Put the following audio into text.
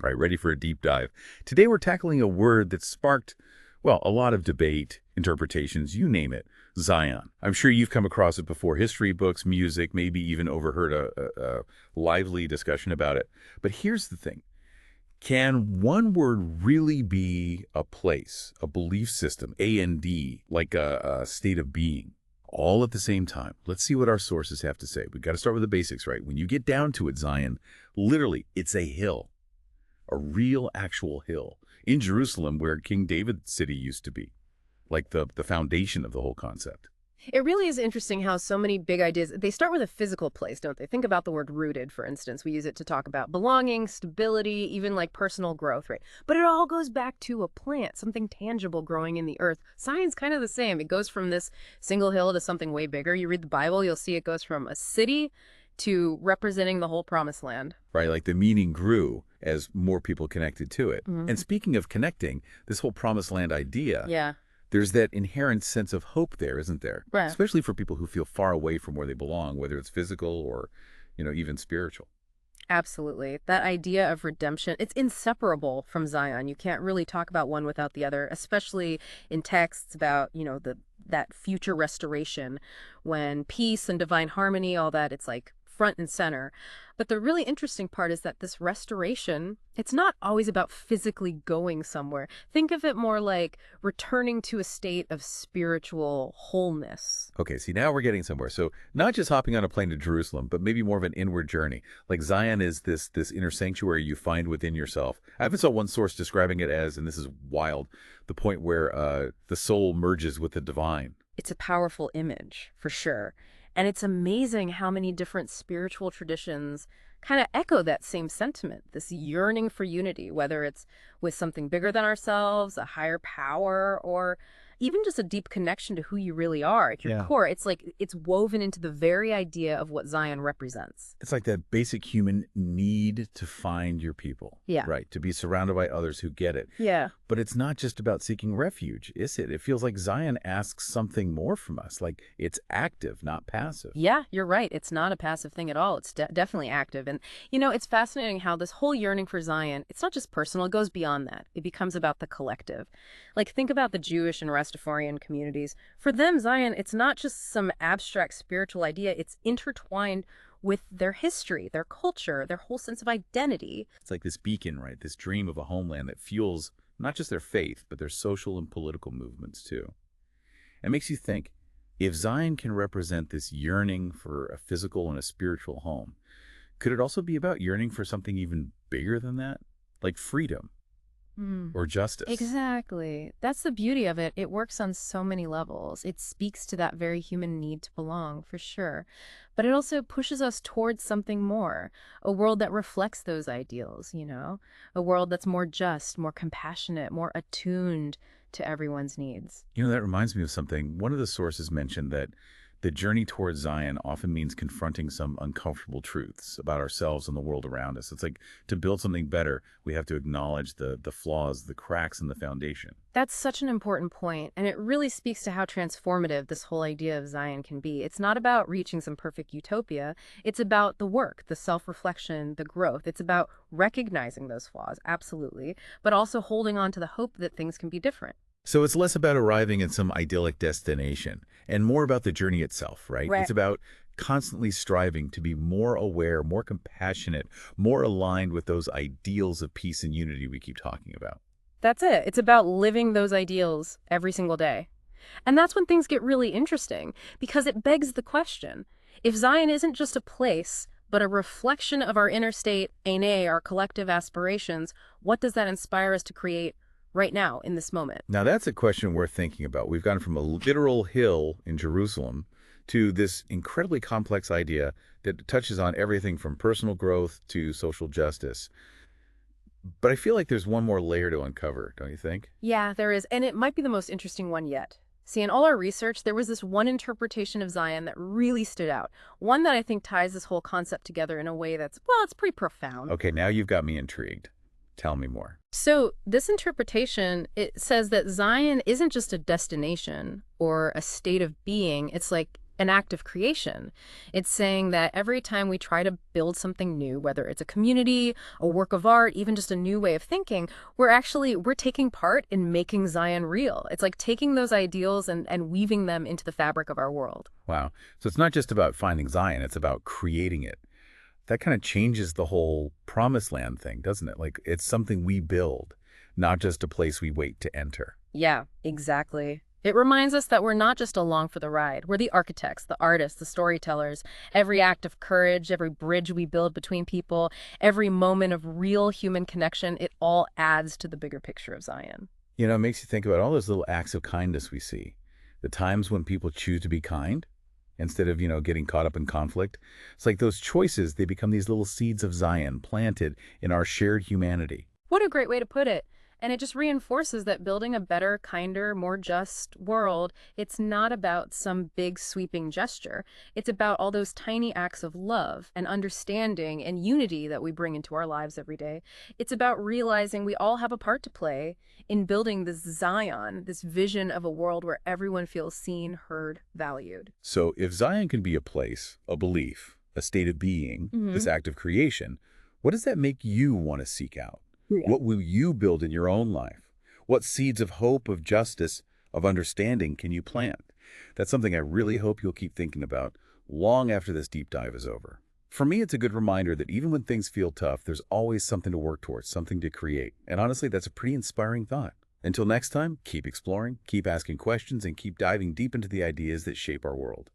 All right, ready for a deep dive. Today we're tackling a word that sparked, well, a lot of debate, interpretations, you name it, Zion. I'm sure you've come across it before, history books, music, maybe even overheard a lively discussion about it. But here's the thing. Can one word really be a place, a belief system, A&D, like a state of being, all at the same time? Let's see what our sources have to say. We've got to start with the basics, right? When you get down to it, Zion, literally, it's a hill. A real, actual hill in Jerusalem where King David's city used to be, like the foundation of the whole concept. It really is interesting how so many big ideas, they start with a physical place, don't they? Think about the word rooted, for instance. We use it to talk about belonging, stability, even like personal growth, right? But it all goes back to a plant, something tangible growing in the earth. Science kind of the same. It goes from this single hill to something way bigger. You read the Bible, you'll see it goes from a city to representing the whole promised land. Right, like the meaning grew as more people connected to it. Mm-hmm. And speaking of connecting, this whole promised land idea, Yeah. there's that inherent sense of hope there, isn't there? Right. Especially for people who feel far away from where they belong, whether it's physical or, even spiritual. Absolutely. That idea of redemption, it's inseparable from Zion. You can't really talk about one without the other, especially in texts about, that future restoration when peace and divine harmony, all that, it's like front and center. But the really interesting part is that this restoration, it's not always about physically going somewhere. Think of it more like returning to a state of spiritual wholeness. Okay, see, now we're getting somewhere. So not just hopping on a plane to Jerusalem, but maybe more of an inward journey. Like Zion is this inner sanctuary you find within yourself. I even saw one source describing it as, and this is wild, the point where the soul merges with the divine. It's a powerful image, for sure. And it's amazing how many different spiritual traditions kind of echo that same sentiment, this yearning for unity, whether it's with something bigger than ourselves, a higher power, or even just a deep connection to who you really are at your core. It's like it's woven into the very idea of what Zion represents. It's like that basic human need to find your people. Yeah. Right, to be surrounded by others who get it. Yeah. But it's not just about seeking refuge, is it? It feels like Zion asks something more from us, like it's active, not passive. Yeah, you're right. It's not a passive thing at all. It's definitely active. And, it's fascinating how this whole yearning for Zion, it's not just personal, it goes beyond that. It becomes about the collective. Like, think about the Jewish and Rastafarian communities. For them, Zion, it's not just some abstract spiritual idea. It's intertwined with their history, their culture, their whole sense of identity. It's like this beacon, right? This dream of a homeland that fuels not just their faith, but their social and political movements too. It makes you think, if Zion can represent this yearning for a physical and a spiritual home, could it also be about yearning for something even bigger than that? Like freedom or justice? Exactly. That's the beauty of it. It works on so many levels. It speaks to that very human need to belong, for sure. But it also pushes us towards something more, a world that reflects those ideals, a world that's more just, more compassionate, more attuned to everyone's needs. That reminds me of something. One of the sources mentioned that the journey towards Zion often means confronting some uncomfortable truths about ourselves and the world around us. It's like to build something better, we have to acknowledge the flaws, the cracks in the foundation. That's such an important point, and it really speaks to how transformative this whole idea of Zion can be. It's not about reaching some perfect utopia. It's about the work, the self-reflection, the growth. It's about recognizing those flaws, absolutely, but also holding on to the hope that things can be different. So it's less about arriving at some idyllic destination and more about the journey itself, right? Right. It's about constantly striving to be more aware, more compassionate, more aligned with those ideals of peace and unity we keep talking about. That's it. It's about living those ideals every single day. And that's when things get really interesting, because it begs the question, if Zion isn't just a place, but a reflection of our inner state, our collective aspirations, what does that inspire us to create right now, in this moment? Now, that's a question worth thinking about. We've gone from a literal hill in Jerusalem to this incredibly complex idea that touches on everything from personal growth to social justice. But I feel like there's one more layer to uncover, don't you think? Yeah, there is. And it might be the most interesting one yet. See, in all our research, there was this one interpretation of Zion that really stood out. One that I think ties this whole concept together in a way that's, well, it's pretty profound. Okay, now you've got me intrigued. Tell me more. So this interpretation, it says that Zion isn't just a destination or a state of being. It's like an act of creation. It's saying that every time we try to build something new, whether it's a community, a work of art, even just a new way of thinking, we're taking part in making Zion real. It's like taking those ideals and weaving them into the fabric of our world. Wow. So it's not just about finding Zion, it's about creating it. That kind of changes the whole promised land thing, doesn't it? Like it's something we build, not just a place we wait to enter. Yeah, exactly. It reminds us that we're not just along for the ride. We're the architects, the artists, the storytellers. Every act of courage, every bridge we build between people, every moment of real human connection, it all adds to the bigger picture of Zion. It makes you think about all those little acts of kindness we see. The times when people choose to be kind instead of, getting caught up in conflict. It's like those choices, they become these little seeds of Zion planted in our shared humanity. What a great way to put it. And it just reinforces that building a better, kinder, more just world, it's not about some big sweeping gesture. It's about all those tiny acts of love and understanding and unity that we bring into our lives every day. It's about realizing we all have a part to play in building this Zion, this vision of a world where everyone feels seen, heard, valued. So if Zion can be a place, a belief, a state of being, this act of creation, what does that make you want to seek out? Yeah. What will you build in your own life? What seeds of hope, of justice, of understanding can you plant? That's something I really hope you'll keep thinking about long after this deep dive is over. For me, it's a good reminder that even when things feel tough, there's always something to work towards, something to create. And honestly, that's a pretty inspiring thought. Until next time, keep exploring, keep asking questions, and keep diving deep into the ideas that shape our world.